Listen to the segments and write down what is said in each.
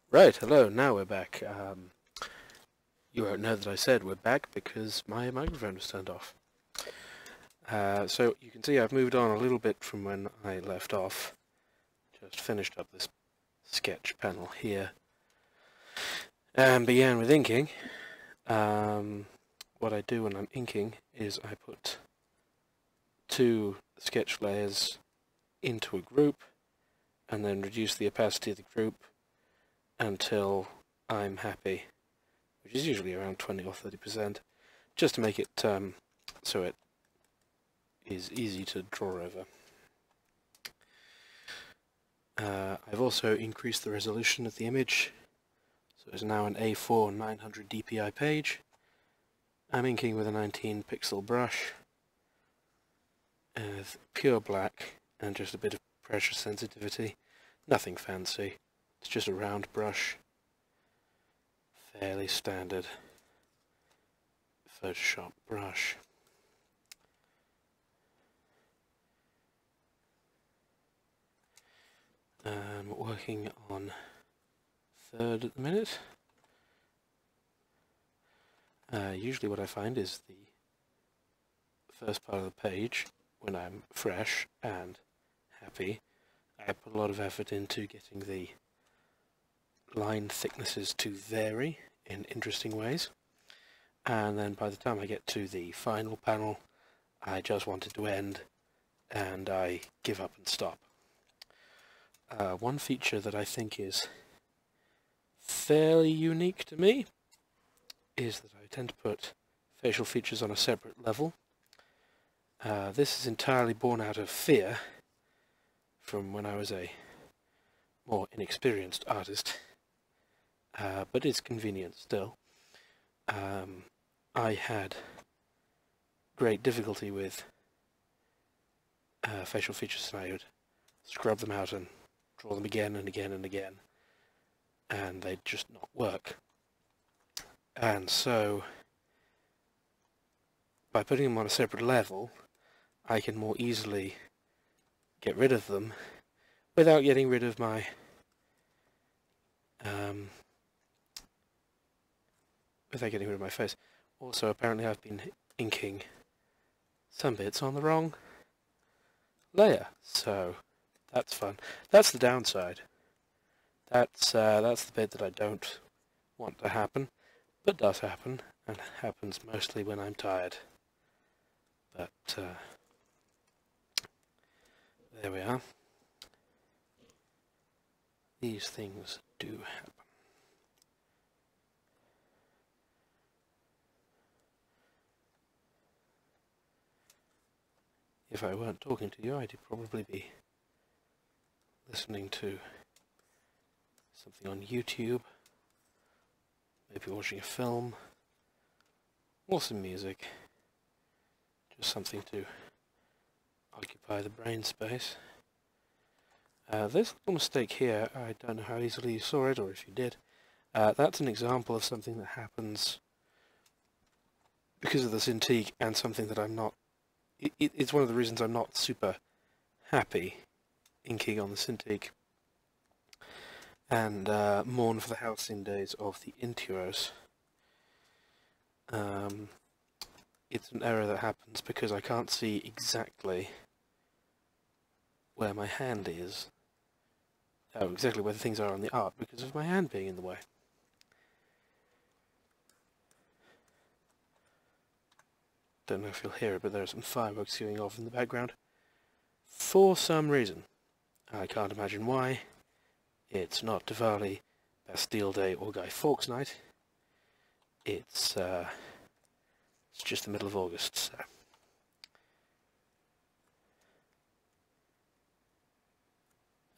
Right, hello, now we're back. You won't know that I said we're back because my microphone was turned off. So you can see I've moved on a little bit from when I left off. Just finished up this sketch panel here. And began with inking. What I do when I'm inking is I put two sketch layers into a group and then reduce the opacity of the group until I'm happy, which is usually around 20 or 30%, just to make it so it is easy to draw over. I've also increased the resolution of the image, so it's now an A4 900 dpi page. I'm inking with a 19 pixel brush, with pure black and just a bit of pressure sensitivity. Nothing fancy, it's just a round brush. Fairly standard Photoshop brush. I'm working on third at the minute. Usually what I find is the first part of the page, when I'm fresh and happy, I put a lot of effort into getting the line thicknesses to vary in interesting ways, and then by the time I get to the final panel I just want it to end and I give up and stop. One feature that I think is fairly unique to me is that I tend to put facial features on a separate level. This is entirely born out of fear from when I was a more inexperienced artist, but it's convenient still. I had great difficulty with facial features, and I would scrub them out and draw them again and again and again, and they'd just not work. And so, by putting them on a separate level, I can more easily get rid of them without getting rid of my face. Also, apparently I've been inking some bits on the wrong layer, so that's fun. That's the downside. That's the bit that I don't want to happen, but does happen, and happens mostly when I'm tired. But there we are. These things do happen. If I weren't talking to you, I'd probably be listening to something on YouTube, maybe watching a film, or some music. Just something to occupy the brain space. This little mistake here, I don't know how easily you saw it, or if you did. That's an example of something that happens because of the Cintiq, and something that I'm not... It's one of the reasons I'm not super happy inking on the Cintiq, and mourn for the halcyon days of the Intuos. It's an error that happens because I can't see exactly where my hand is. Exactly where the things are on the art because of my hand being in the way. Don't know if you'll hear it, but there are some fireworks going off in the background. For some reason. I can't imagine why. It's not Diwali, Bastille Day, or Guy Fawkes night. It's just the middle of August, so...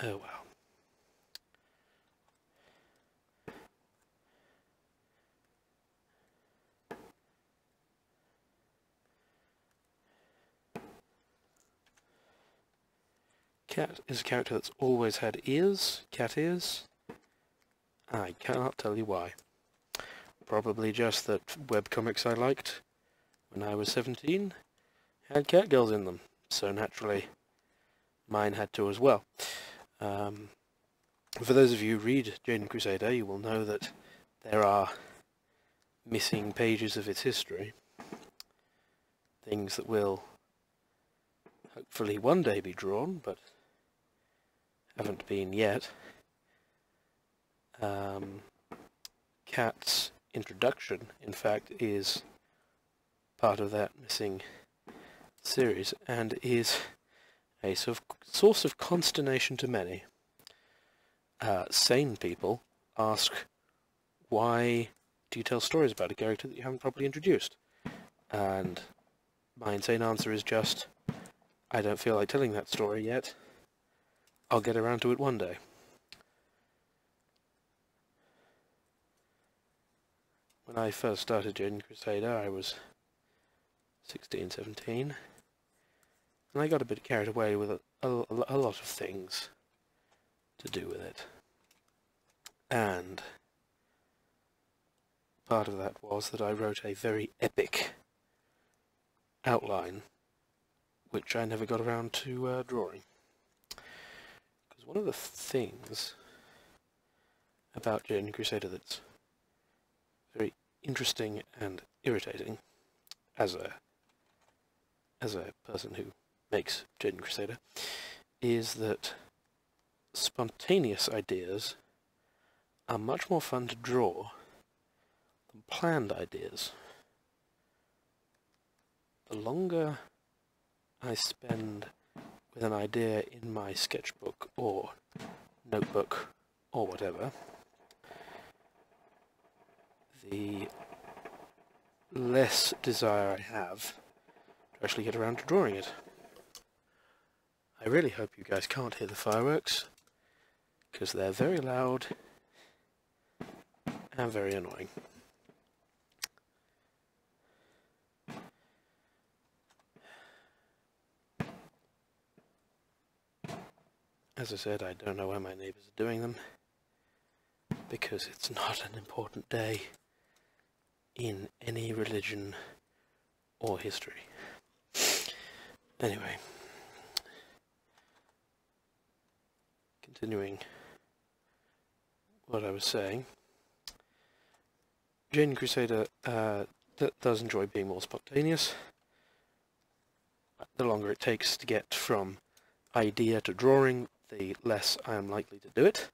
Oh well. Cat is a character that's always had ears, cat ears. I cannot tell you why. Probably just that webcomics I liked when I was 17 had catgirls in them, so naturally mine had to as well. For those of you who read Jade and Crusader, you will know that there are missing pages of its history. Things that will hopefully one day be drawn, but haven't been yet. Cat's introduction, in fact, is part of that missing series, and is a source of consternation to many. Sane people ask, why do you tell stories about a character that you haven't properly introduced? And my insane answer is just, I don't feel like telling that story yet. I'll get around to it one day. When I first started Jade and Crusader, I was 16, 17, and I got a bit carried away with a lot of things to do with it. And part of that was that I wrote a very epic outline, which I never got around to drawing. Because one of the things about Jade and Crusader that's very interesting and irritating as a person who makes Jade and Crusader is that spontaneous ideas are much more fun to draw than planned ideas. The longer I spend with an idea in my sketchbook or notebook or whatever, the less desire I have to actually get around to drawing it. I really hope you guys can't hear the fireworks, because they're very loud and very annoying. As I said, I don't know why my neighbours are doing them, because it's not an important day in any religion or history. Anyway, continuing what I was saying, Jade and Crusader does enjoy being more spontaneous. The longer it takes to get from idea to drawing, the less I am likely to do it.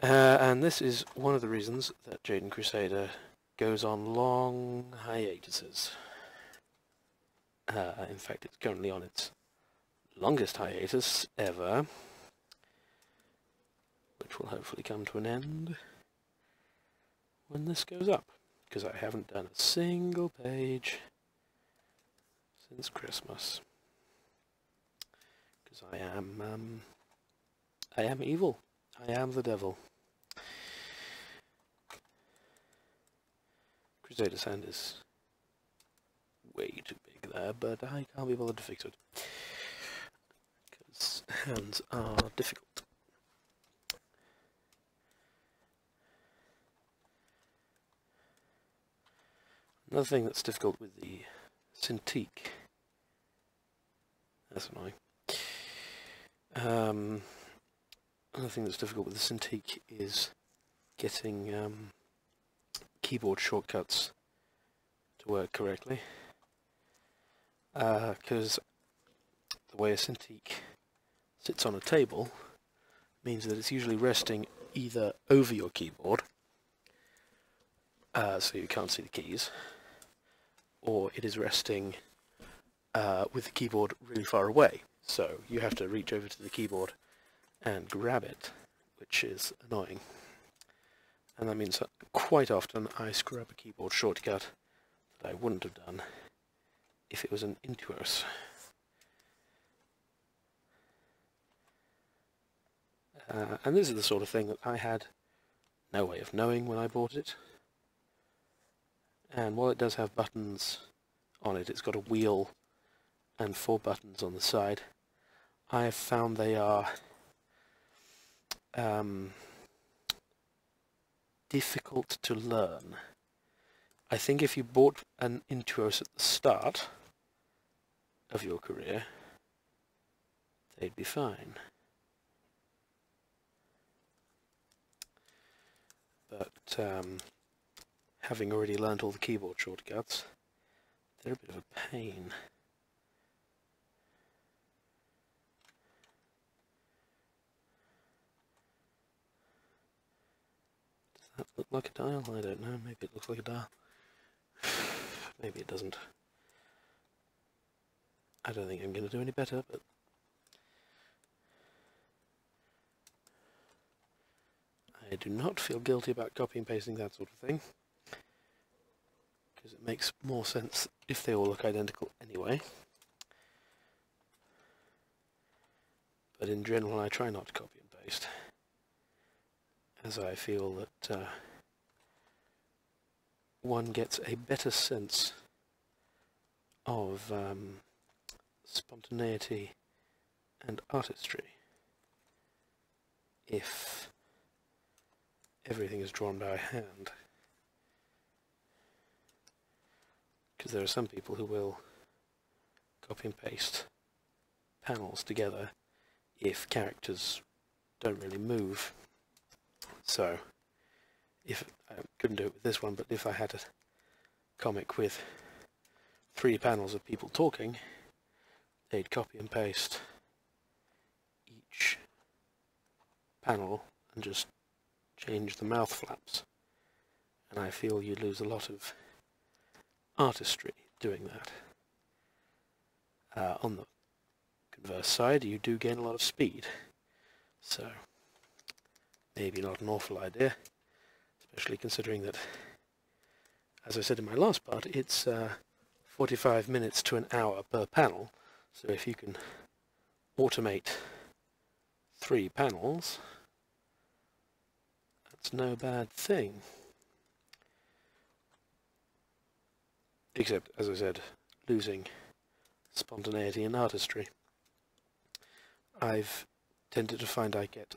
And this is one of the reasons that Jade and Crusader goes on long hiatuses. In fact, it's currently on its longest hiatus ever, which will hopefully come to an end when this goes up, because I haven't done a single page since Christmas. Because I am evil. I am the devil. Crusader's hand is way too big there, but I can't be bothered to fix it. Because hands are difficult. Another thing that's difficult with the Cintiq, that's annoying. Another thing that's difficult with the Cintiq is getting keyboard shortcuts to work correctly. Because the way a Cintiq sits on a table means that it's usually resting either over your keyboard, so you can't see the keys, or it is resting with the keyboard really far away, so you have to reach over to the keyboard and grab it, which is annoying. And that means that quite often I screw up a keyboard shortcut that I wouldn't have done if it was an Intuos. And this is the sort of thing that I had no way of knowing when I bought it. And while it does have buttons on it, it's got a wheel and 4 buttons on the side. I have found they are difficult to learn. I think if you bought an Intuos at the start of your career, they'd be fine. but having already learnt all the keyboard shortcuts, they're a bit of a pain. Does that look like a dial? I don't know, maybe it looks like a dial. Maybe it doesn't. I don't think I'm going to do any better, but I do not feel guilty about copy and pasting that sort of thing, because it makes more sense if they all look identical anyway. But in general I try not to copy and paste, as I feel that one gets a better sense of spontaneity and artistry if everything is drawn by hand. Because there are some people who will copy and paste panels together if characters don't really move. So, if I couldn't do it with this one, but if I had a comic with 3 panels of people talking, they'd copy and paste each panel and just change the mouth flaps. And I feel you'd lose a lot of artistry doing that. On the converse side, you do gain a lot of speed. So, maybe not an awful idea, especially considering that, as I said in my last part, it's 45 minutes to an hour per panel. So if you can automate 3 panels, that's no bad thing. Except, as I said, losing spontaneity and artistry. I've tended to find I get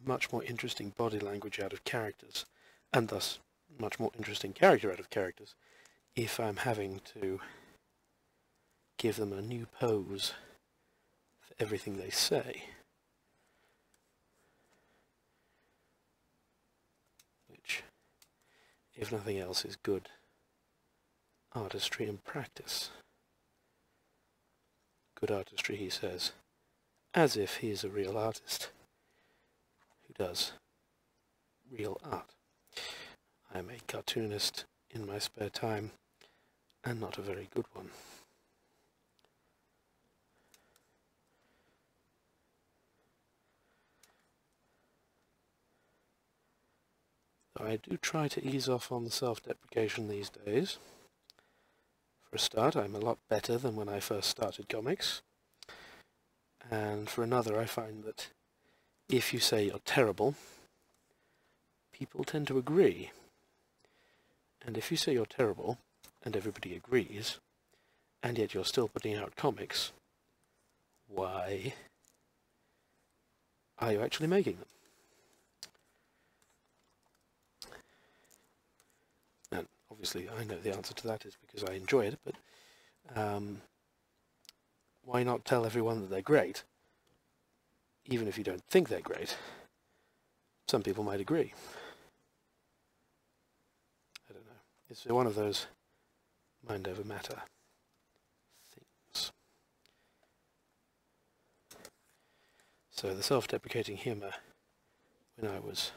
much more interesting body language out of characters, and thus much more interesting character out of characters, if I'm having to give them a new pose for everything they say. Which, if nothing else, is good artistry and practice. Good artistry, he says, as if he is a real artist who does real art. I'm a cartoonist in my spare time, and not a very good one. I do try to ease off on the self-deprecation these days. For a start, I'm a lot better than when I first started comics. And for another, I find that if you say you're terrible, people tend to agree. And if you say you're terrible, and everybody agrees, and yet you're still putting out comics, why are you actually making them? And obviously I know the answer to that is because I enjoy it, but why not tell everyone that they're great? Even if you don't think they're great, some people might agree. I don't know. It's one of those mind over matter things. So the self-deprecating humour when I was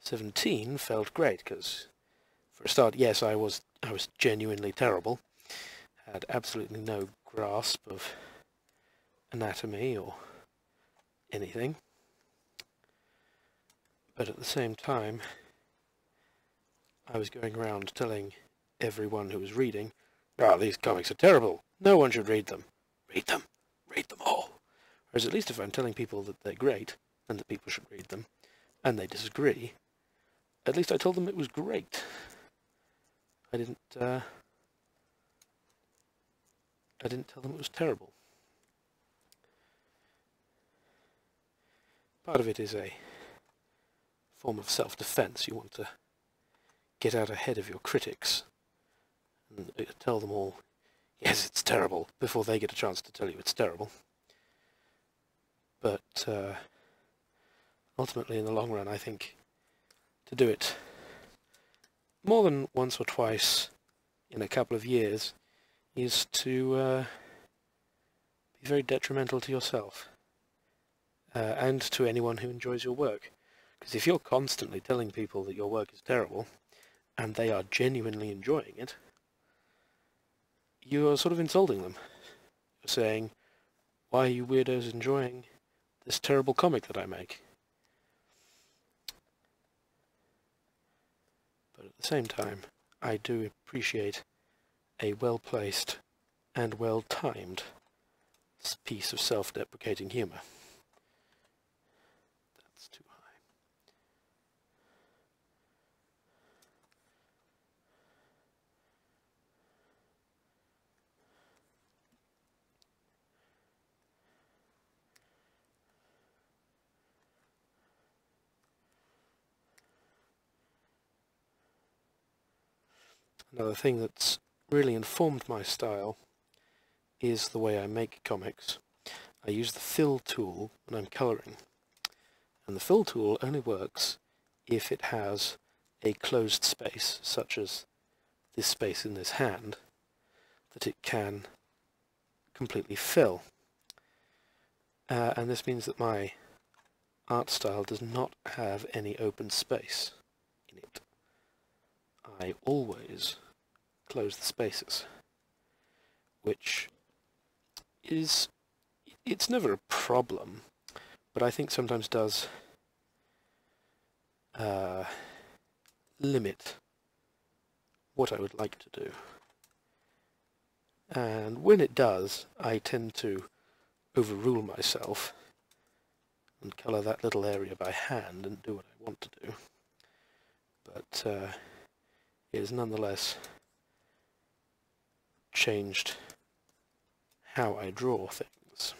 17 felt great, because for a start, yes, I was genuinely terrible. Had absolutely no grasp of anatomy or anything. But at the same time, I was going around telling everyone who was reading, "Ah, these comics are terrible. No one should read them. Read them. Read them all." Whereas at least if I'm telling people that they're great, and that people should read them, and they disagree, at least I told them it was great. I didn't tell them it was terrible. Part of it is a form of self-defense. You want to get out ahead of your critics and tell them all, yes, it's terrible, before they get a chance to tell you it's terrible. But ultimately, in the long run, I think to do it more than once or twice in a couple of years is to be very detrimental to yourself and to anyone who enjoys your work. Because if you're constantly telling people that your work is terrible and they are genuinely enjoying it, you are sort of insulting them. You're saying, why are you weirdos enjoying this terrible comic that I make? But at the same time, I do appreciate a well-placed and well-timed piece of self-deprecating humour. That's too high. Another thing that's really informed my style is the way I make comics. I use the fill tool when I'm colouring, and the fill tool only works if it has a closed space, such as this space in this hand, that it can completely fill. And this means that my art style does not have any open space in it. I always close the spaces, which is, it's never a problem, but I think sometimes does limit what I would like to do. And when it does, I tend to overrule myself and colour that little area by hand and do what I want to do. But it has nonetheless changed how I draw things.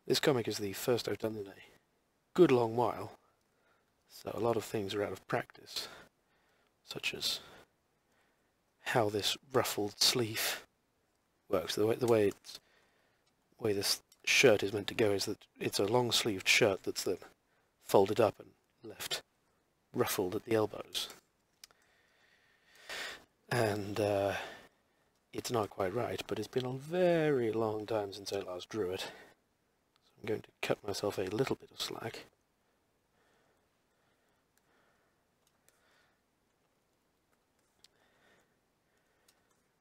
This comic is the first I've done in a good long while, so a lot of things are out of practice, such as how this ruffled sleeve works. The way this shirt is meant to go is that it's a long-sleeved shirt that's then folded up and left ruffled at the elbows. And it's not quite right, but it's been a very long time since I last drew it. So I'm going to cut myself a little bit of slack.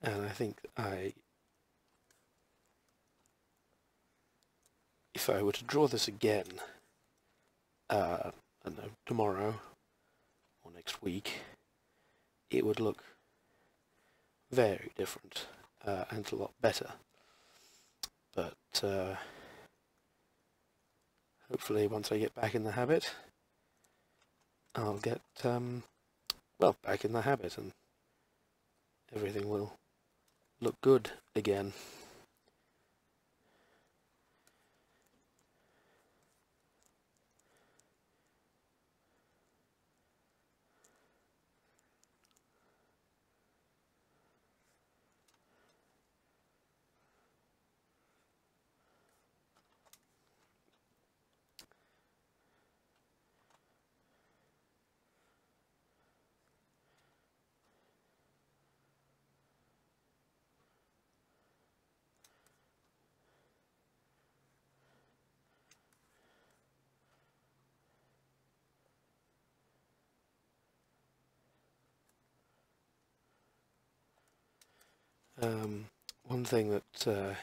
And I think if I were to draw this again, I don't know, tomorrow or next week, it would look very different and a lot better. But hopefully once I get back in the habit, I'll get, well, back in the habit and everything will look good again. One thing that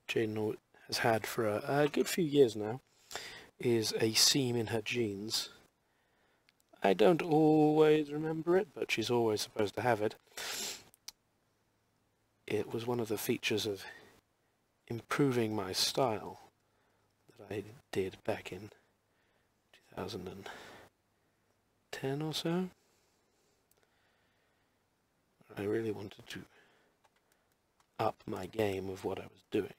Jane has had for a good few years now is a seam in her jeans. I don't always remember it, but she's always supposed to have it. It was one of the features of improving my style that I did back in 2010 or so. I really wanted to up my game of what I was doing.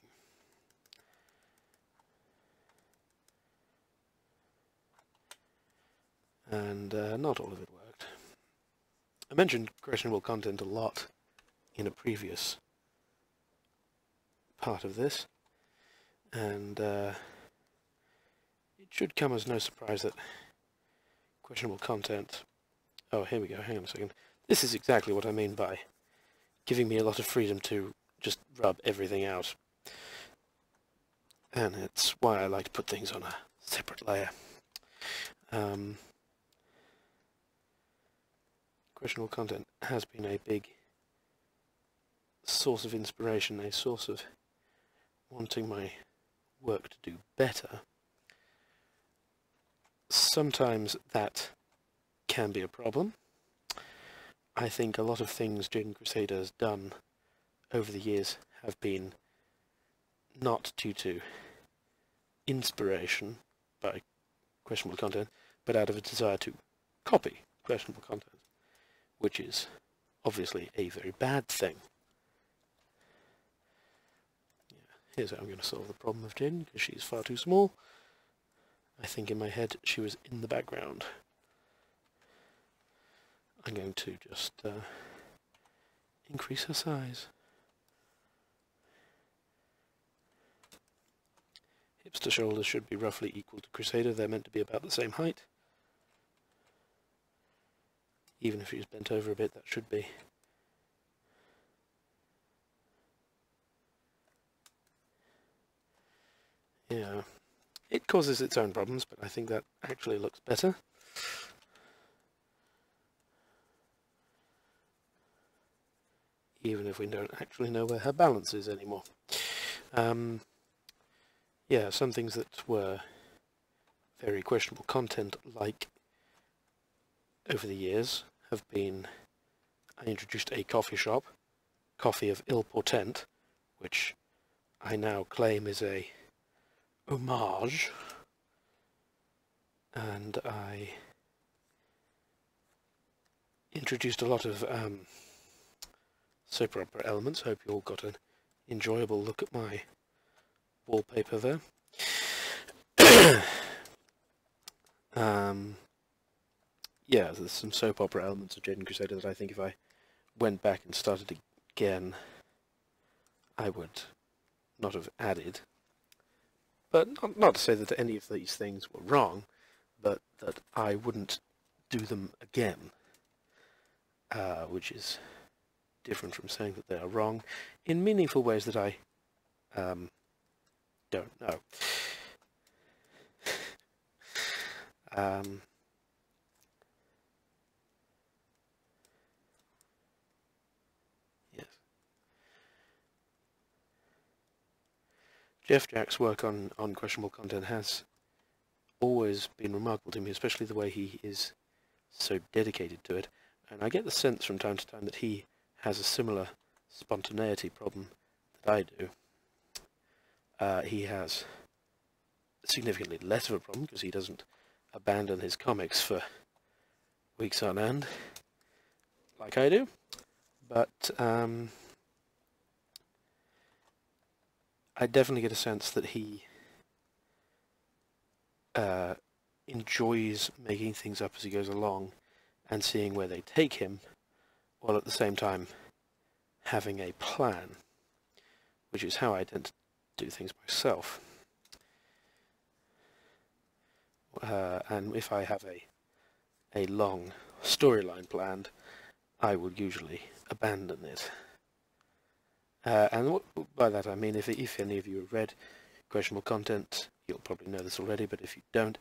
And not all of it worked. I mentioned questionable content a lot in a previous part of this, and it should come as no surprise that questionable content... Oh, here we go, hang on a second. This is exactly what I mean by giving me a lot of freedom to just rub everything out. And it's why I like to put things on a separate layer. Questionable content has been a big source of inspiration, a source of wanting my work to do better. Sometimes that can be a problem. I think a lot of things Jaden Crusader has done over the years have been not due to inspiration by questionable content, but out of a desire to copy questionable content, which is obviously a very bad thing. Yeah, here's how I'm going to solve the problem of Jaden, because she's far too small. I think in my head she was in the background. I'm going to just increase her size. Hips to shoulders should be roughly equal to Crusader. They're meant to be about the same height. Even if she's bent over a bit, that should be. Yeah. It causes its own problems, but I think that actually looks better. Even if we don't actually know where her balance is anymore. Yeah, some things that were very questionable content, like over the years, have been... I introduced a coffee shop, Coffee of Ill Portent, which I now claim is a homage, and I introduced a lot of soap opera elements. Hope you all got an enjoyable look at my wallpaper there. Yeah, there's some soap opera elements of Jaden Crusader that I think if I went back and started again, I would not have added. But not to say that any of these things were wrong, but that I wouldn't do them again, which is different from saying that they are wrong in meaningful ways that I don't know. Yes. Jeff Jack's work on questionable content has always been remarkable to me, especially the way he is so dedicated to it. And I get the sense from time to time that he has a similar spontaneity problem that I do. He has significantly less of a problem because he doesn't abandon his comics for weeks on end, like I do. But I definitely get a sense that he enjoys making things up as he goes along and seeing where they take him, while at the same time having a plan, which is how I tend to do things myself. And if I have a long storyline planned, I would usually abandon it. And by that I mean, if any of you have read questionable content, you'll probably know this already, but if you don't,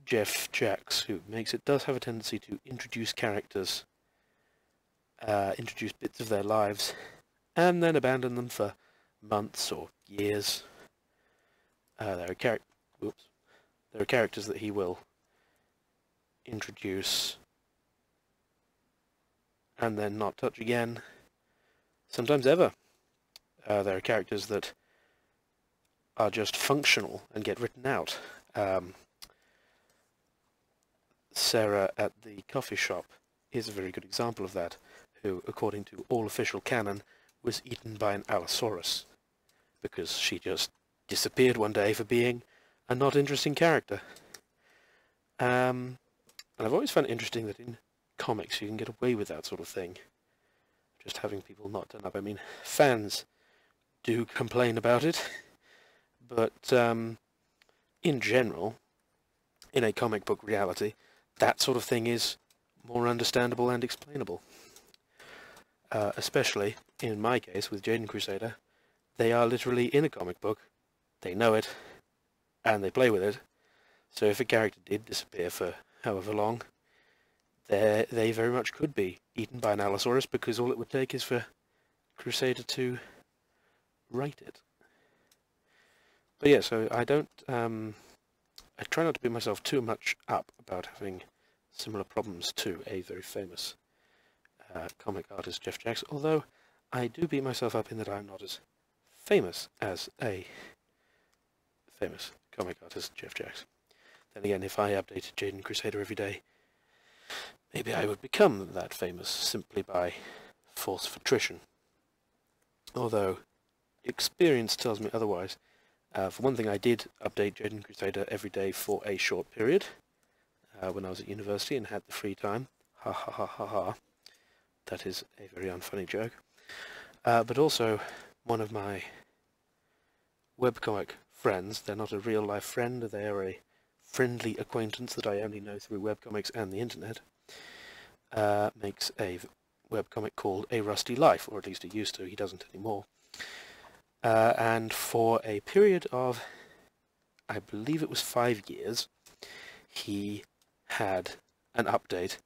Jeff Jacks, who makes it, does have a tendency to introduce characters, introduce bits of their lives, and then abandon them for months or years. There are characters that he will introduce and then not touch again, sometimes ever. There are characters that are just functional and get written out. Sarah at the coffee shop is a very good example of that, who, according to all official canon, was eaten by an Allosaurus, because she just disappeared one day for being a not interesting character. And I've always found it interesting that in comics you can get away with that sort of thing, just having people not turn up. I mean, fans do complain about it, but in general, in a comic book reality, that sort of thing is more understandable and explainable. Especially, in my case, with Jaden Crusader, they are literally in a comic book, they know it, and they play with it. So if a character did disappear for however long, they very much could be eaten by an Allosaurus, because all it would take is for Crusader to write it. But yeah, so I don't, I try not to beat myself too much up about having similar problems to a very famous comic artist, Jeff Jacks, although I do beat myself up in that I'm not as famous as a famous comic artist, Jeff Jacks. Then again, if I updated Jaden Crusader every day, maybe I would become that famous simply by force of attrition. Although, experience tells me otherwise. For one thing, I did update Jaden Crusader every day for a short period when I was at university and had the free time. Ha ha ha ha ha. That is a very unfunny joke. But also, one of my webcomic friends, they're not a real-life friend, they are a friendly acquaintance that I only know through webcomics and the internet, makes a webcomic called A Rusty Life, or at least he used to, he doesn't anymore. And for a period of, I believe it was 5 years, he had an update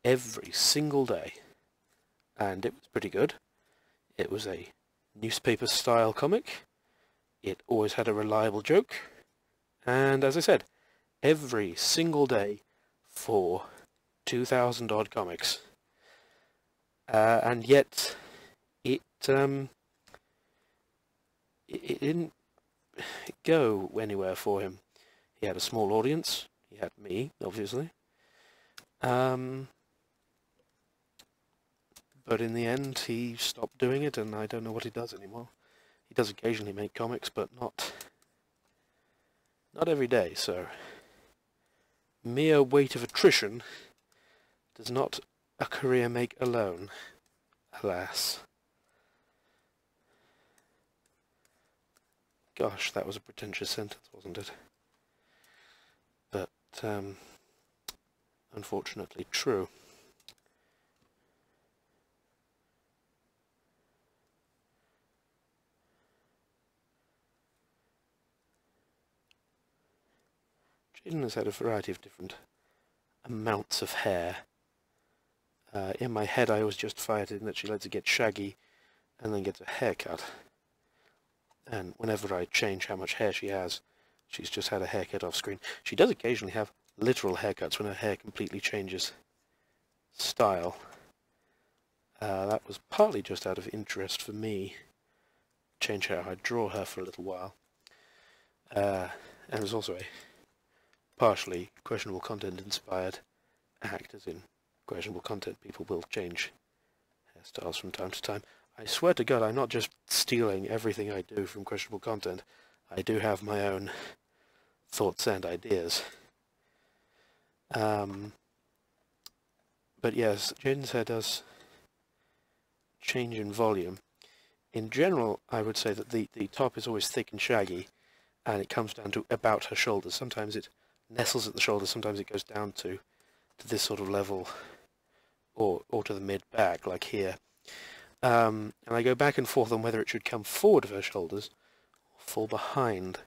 every single day, and it was pretty good. It was a newspaper-style comic, it always had a reliable joke, and as I said, every single day for 2,000 odd comics. And yet, it didn't go anywhere for him. He had a small audience, he had me, obviously. But in the end, he stopped doing it, and I don't know what he does anymore. He does occasionally make comics, but not every day, so mere weight of attrition does not a career make alone, alas. Gosh, that was a pretentious sentence, wasn't it? But, unfortunately true. Jaden has had a variety of different amounts of hair. In my head I always justify it in that she lets it get shaggy and then gets a haircut. And whenever I change how much hair she has, she's just had a haircut off screen. She does occasionally have literal haircuts when her hair completely changes style. That was partly just out of interest for me, change how I draw her for a little while. And it was also a partially questionable content inspired act, as in questionable content people will change hairstyles from time to time. I swear to God, I'm not just stealing everything I do from questionable content. I do have my own thoughts and ideas. But yes, Jaden's hair does change in volume. In general, I would say that the top is always thick and shaggy, and it comes down to about her shoulders. Sometimes it nestles at the shoulders, sometimes it goes down to this sort of level, or to the mid-back, like here. And I go back and forth on whether it should come forward of her shoulders or fall behind.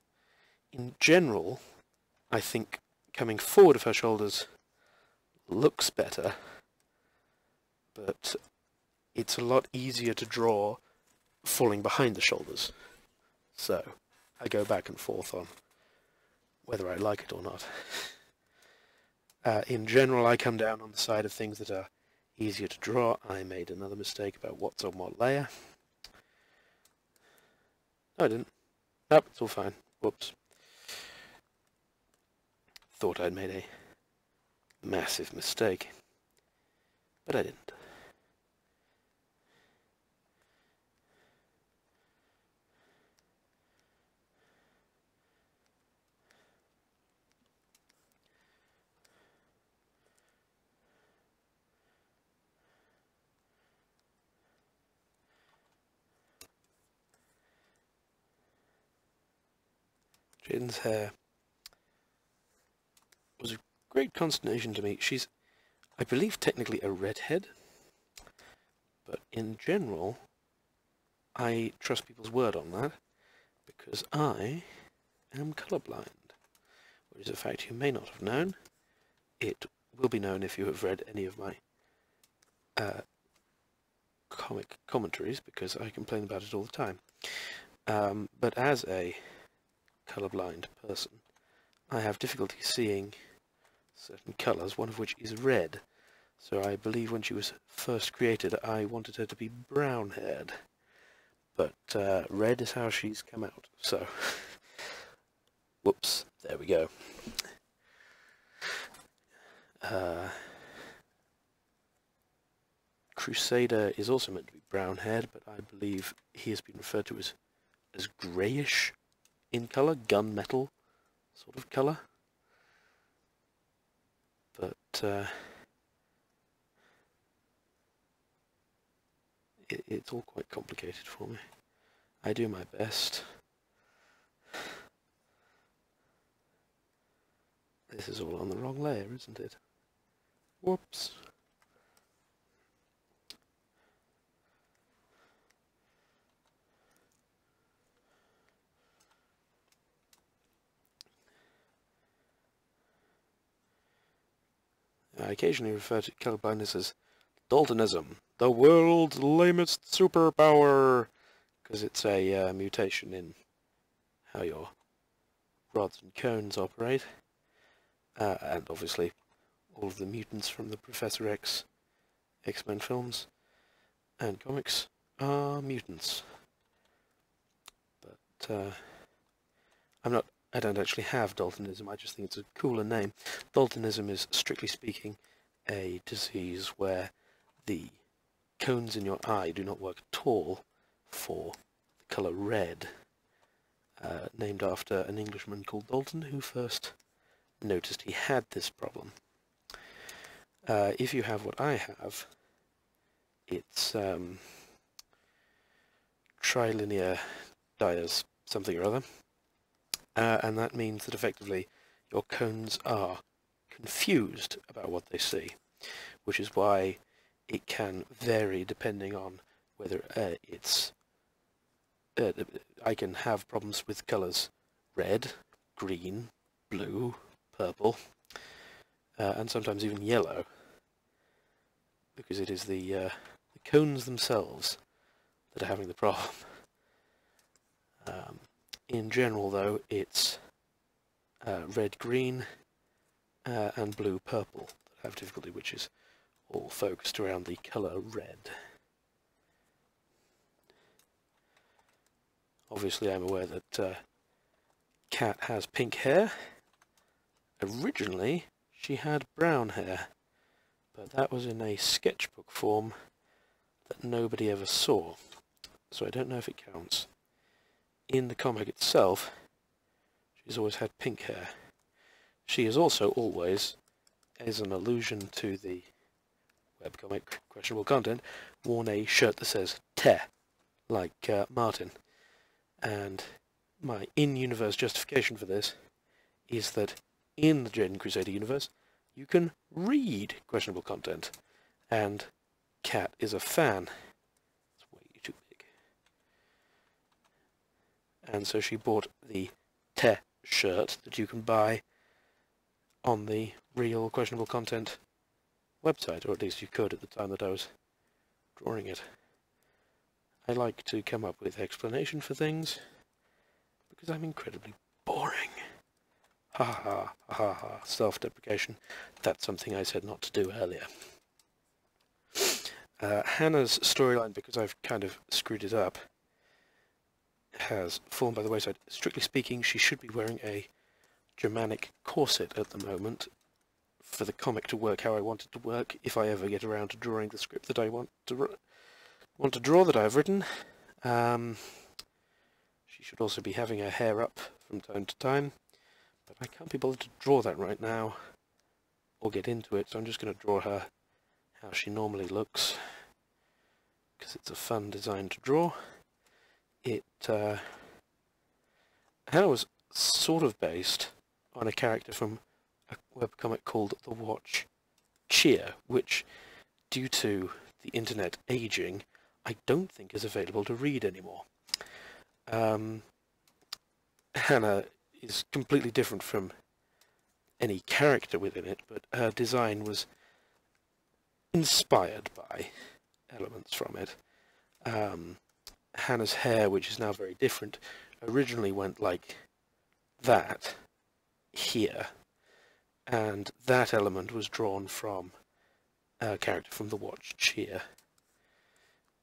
In general, I think coming forward of her shoulders looks better, but it's a lot easier to draw falling behind the shoulders. So I go back and forth on whether I like it or not. In general, I come down on the side of things that are easier to draw. I made another mistake about what's on what layer. No, I didn't. Nope, it's all fine. Whoops. Thought I'd made a massive mistake, but I didn't. Jaden's hair was great consternation to me. She's, I believe, technically a redhead, but in general, I trust people's word on that, because I am colourblind, which is a fact you may not have known. It will be known if you have read any of my comic commentaries, because I complain about it all the time. But as a colourblind person, I have difficulty seeing certain colours, one of which is red. So I believe when she was first created, I wanted her to be brown-haired. But red is how she's come out, so... Whoops, there we go. Crusader is also meant to be brown-haired, but I believe he has been referred to as greyish in colour, gunmetal sort of colour. But it's all quite complicated for me. I do my best. This is all on the wrong layer, isn't it? Whoops. I occasionally refer to colourblindness as Daltonism, the world's lamest superpower, because it's a mutation in how your rods and cones operate, and obviously all of the mutants from the Professor X X-Men films and comics are mutants. But I don't actually have Daltonism, I just think it's a cooler name. Daltonism is, strictly speaking, a disease where the cones in your eye do not work at all for the colour red, named after an Englishman called Dalton, who first noticed he had this problem. If you have what I have, it's trilinear Dyer's something or other. And that means that effectively your cones are confused about what they see, which is why it can vary depending on whether I can have problems with colours red, green, blue, purple, and sometimes even yellow, because it is the cones themselves that are having the problem. In general, though, it's red-green and blue-purple that have difficulty, which is all focused around the colour red. Obviously, I'm aware that Cat has pink hair. Originally, she had brown hair, but that was in a sketchbook form that nobody ever saw, so I don't know if it counts. In the comic itself, she's always had pink hair. She is also always, as an allusion to the webcomic questionable content, worn a shirt that says "Te," like Martin. And my in-universe justification for this is that in the Jaden Crusader universe, you can read questionable content, and Cat is a fan. It's way too big. And so she bought the Te shirt that you can buy on the real questionable content website, or at least you could at the time that I was drawing it. I like to come up with explanation for things because I'm incredibly boring. Ha ha ha ha, self-deprecation. That's something I said not to do earlier. Hannah's storyline, because I've kind of screwed it up, has fallen by the wayside. Strictly speaking, she should be wearing a Germanic corset at the moment for the comic to work how I want it to work, if I ever get around to drawing the script that I want to draw that I've written. She should also be having her hair up from time to time, but I can't be bothered to draw that right now or get into it, so I'm just going to draw her how she normally looks, because it's a fun design to draw. Hannah was sort of based on a character from a webcomic called The Watch Cheer, which, due to the internet aging, I don't think is available to read anymore. Hannah is completely different from any character within it, but her design was inspired by elements from it. Hannah's hair, which is now very different, originally went like that here, and that element was drawn from a character from The Watch Cheer,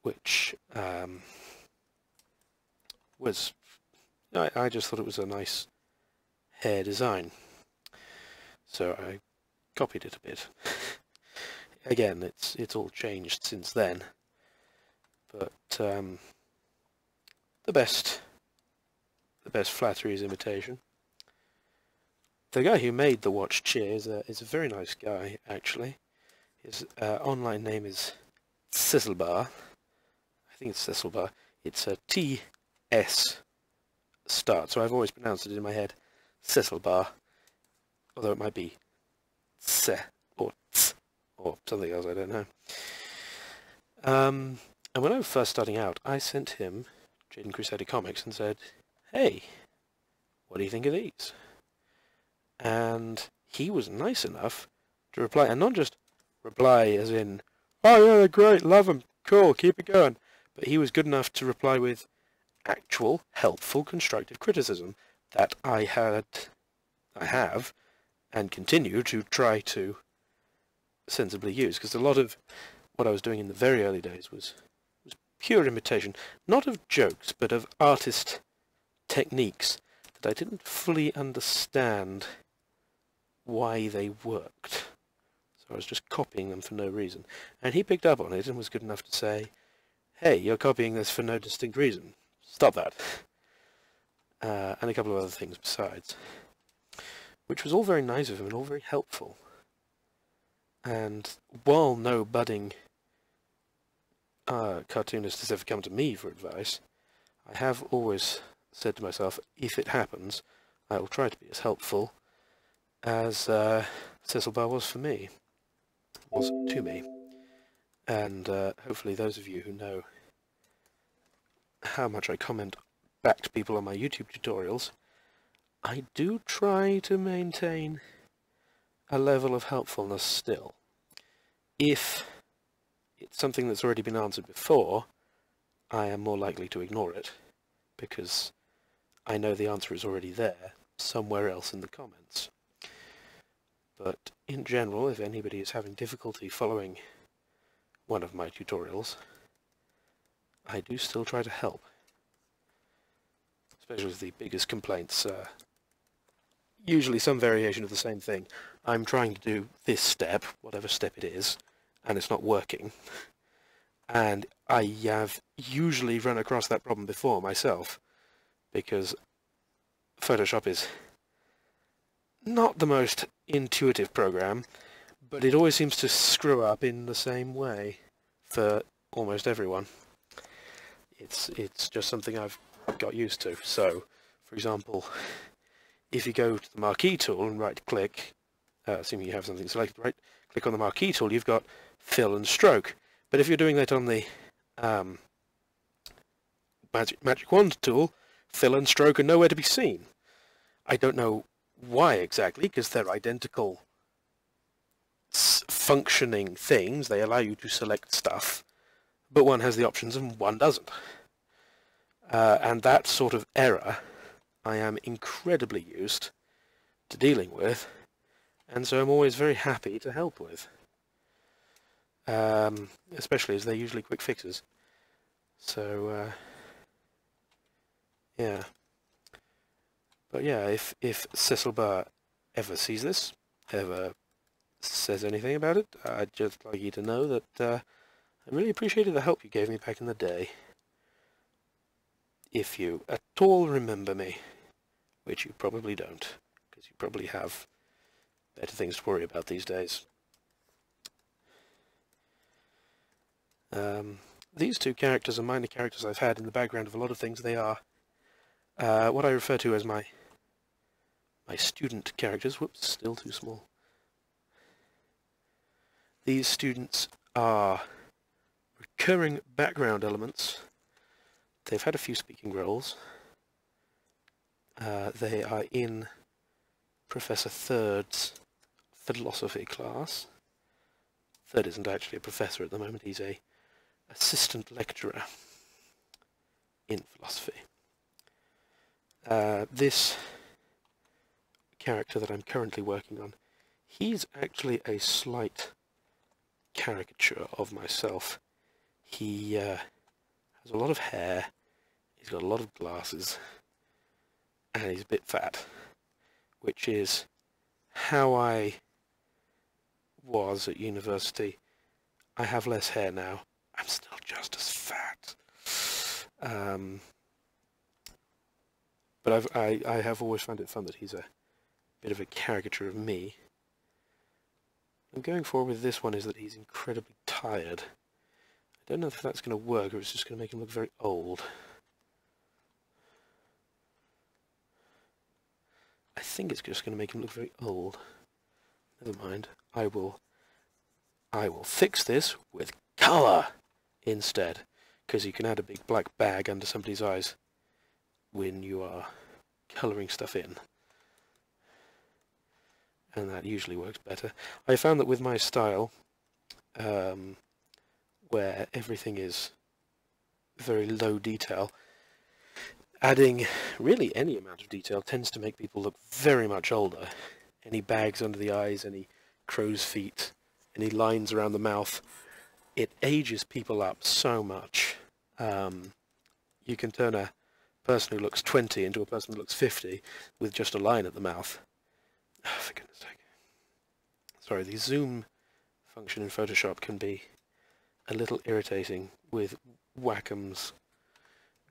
which was, I just thought it was a nice hair design, so I copied it a bit. Again, it's all changed since then, but the best flattery is imitation. The guy who made The Watch Cheer is a very nice guy, actually. His online name is Cecilbar. I think it's Cecilbar. It's a T-S start, so I've always pronounced it in my head Cecilbar, although it might be Se or Ts or something else, I don't know. And when I was first starting out, I sent him Jaden Crusader Comics and said, hey, what do you think of these? And he was nice enough to reply, and not just reply as in, oh yeah, they're great, love them, cool, keep it going, but he was good enough to reply with actual, helpful, constructive criticism that I have, and continue to try to sensibly use, because a lot of what I was doing in the very early days was pure imitation, not of jokes, but of artist techniques that I didn't fully understand why they worked. So I was just copying them for no reason. And he picked up on it and was good enough to say, hey, you're copying this for no distinct reason. Stop that. And a couple of other things besides. Which was all very nice of him and all very helpful. And while no budding cartoonist has ever come to me for advice, I have always said to myself, if it happens, I will try to be as helpful as Cecilbar was to me. And hopefully those of you who know how much I comment back to people on my YouTube tutorials, I do try to maintain a level of helpfulness still. If it's something that's already been answered before, I am more likely to ignore it, because I know the answer is already there, somewhere else in the comments. But in general, if anybody is having difficulty following one of my tutorials, I do still try to help. Especially with the biggest complaints, usually some variation of the same thing. I'm trying to do this step, whatever step it is, and it's not working. And I have usually run across that problem before myself, because Photoshop is not the most intuitive program, but it always seems to screw up in the same way for almost everyone. It's just something I've got used to. So, for example, if you go to the marquee tool and right-click, assuming you have something selected, right-click on the marquee tool, you've got fill and stroke. But if you're doing that on the magic wand tool, fill and stroke are nowhere to be seen. I don't know why exactly, because they're identical functioning things. They allow you to select stuff, but one has the options and one doesn't. And that sort of error I am incredibly used to dealing with, and so I'm always very happy to help with. Especially as they're usually quick fixes. So, yeah. But yeah, if Cecilbar ever sees this, ever says anything about it, I'd just like you to know that I really appreciated the help you gave me back in the day. If you at all remember me, which you probably don't, because you probably have better things to worry about these days. These two characters are minor characters I've had in the background of a lot of things. They are what I refer to as my my student characters. Whoops, still too small. These students are recurring background elements. They've had a few speaking roles. They are in Professor Third's philosophy class. Third isn't actually a professor at the moment, he's a assistant lecturer in philosophy. This character that I'm currently working on, he's actually a slight caricature of myself. He has a lot of hair, he's got a lot of glasses, and he's a bit fat, which is how I was at university. I have less hair now. I'm still just as fat. But I have always found it fun that he's a bit of a caricature of me. And going forward with this one is that he's incredibly tired. I don't know if that's going to work or it's just going to make him look very old. I think it's just going to make him look very old. Never mind. I will fix this with colour instead, because you can add a big black bag under somebody's eyes when you are colouring stuff in, and that usually works better. I found that with my style, where everything is very low detail, adding really any amount of detail tends to make people look very much older. Any bags under the eyes, any crow's feet, any lines around the mouth, it ages people up so much. You can turn a person who looks 20 into a person who looks 50 with just a line at the mouth. Oh, for goodness sake. Sorry, the zoom function in Photoshop can be a little irritating with Wacom's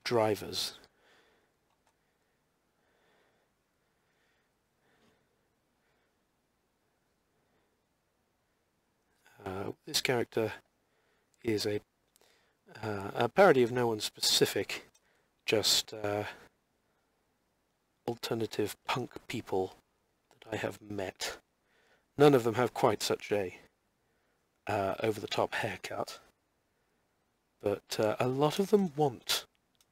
drivers. This character is a parody of no one specific, just alternative punk people that I have met. None of them have quite such a over-the-top haircut, but a lot of them want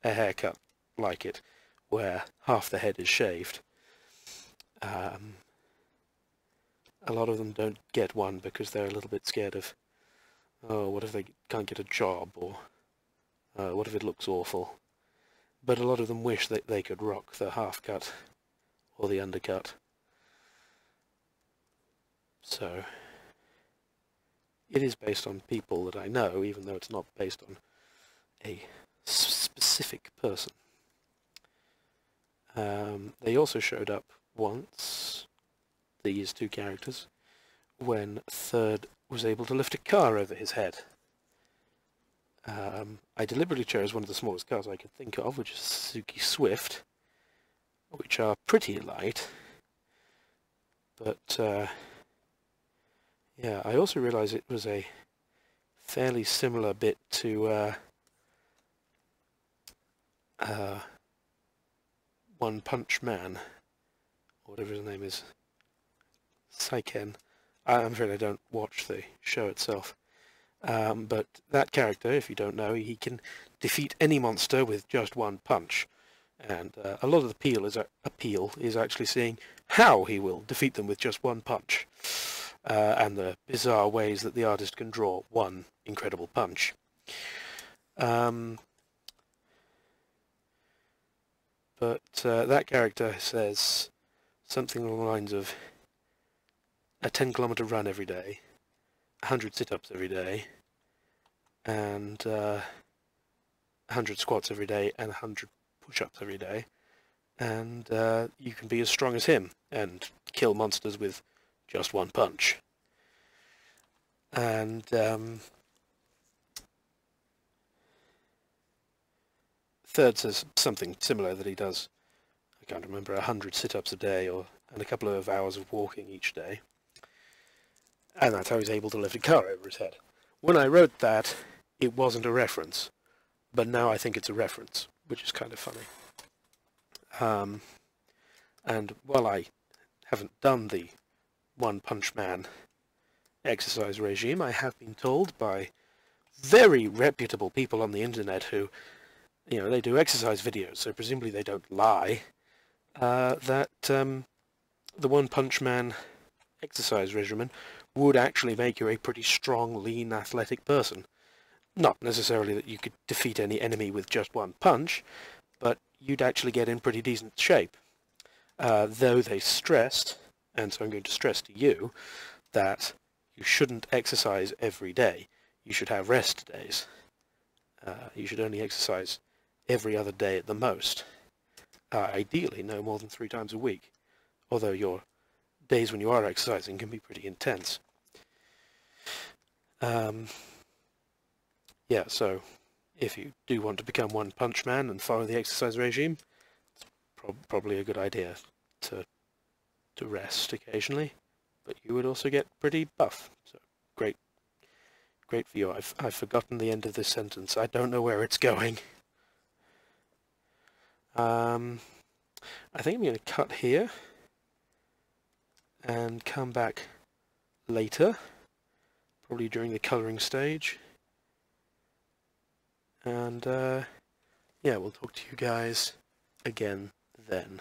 a haircut like it, where half the head is shaved. A lot of them don't get one because they're a little bit scared of, oh, what if they can't get a job, or what if it looks awful. But a lot of them wish that they could rock the half cut or the undercut. So it is based on people that I know, even though it's not based on a specific person. They also showed up once, these two characters, when Third was able to lift a car over his head. I deliberately chose one of the smallest cars I could think of, which is a Suzuki Swift, which are pretty light. But yeah, I also realised it was a fairly similar bit to One Punch Man, or whatever his name is. Saiken. I'm afraid I don't watch the show itself. But that character, if you don't know, he can defeat any monster with just one punch. And a lot of the appeal is actually seeing how he will defeat them with just one punch. And the bizarre ways that the artist can draw one incredible punch. But that character says something along the lines of a 10-kilometer run every day, 100 sit-ups every day, and 100 squats every day, and 100 push-ups every day, and you can be as strong as him and kill monsters with just one punch. And Third says something similar, that he does, I can't remember, 100 sit-ups a day, and a couple of hours of walking each day. And that's how he's able to lift a car over his head. When I wrote that, it wasn't a reference, but now I think it's a reference, which is kind of funny. And while I haven't done the One Punch Man exercise regime, I have been told by very reputable people on the internet who, they do exercise videos, so presumably they don't lie, that the One Punch Man exercise regimen would actually make you a pretty strong, lean, athletic person. Not necessarily that you could defeat any enemy with just one punch, but you'd actually get in pretty decent shape. Though they stressed, and so I'm going to stress to you, that you shouldn't exercise every day. You should have rest days. You should only exercise every other day at the most. Ideally, no more than 3 times a week, although your days when you are exercising can be pretty intense. Yeah, so if you do want to become One Punch Man and follow the exercise regime, it's probably a good idea to rest occasionally, but you would also get pretty buff. So great for you. I've forgotten the end of this sentence. I don't know where it's going. I think I'm going to cut here and come back later, probably during the colouring stage. And yeah, we'll talk to you guys again then.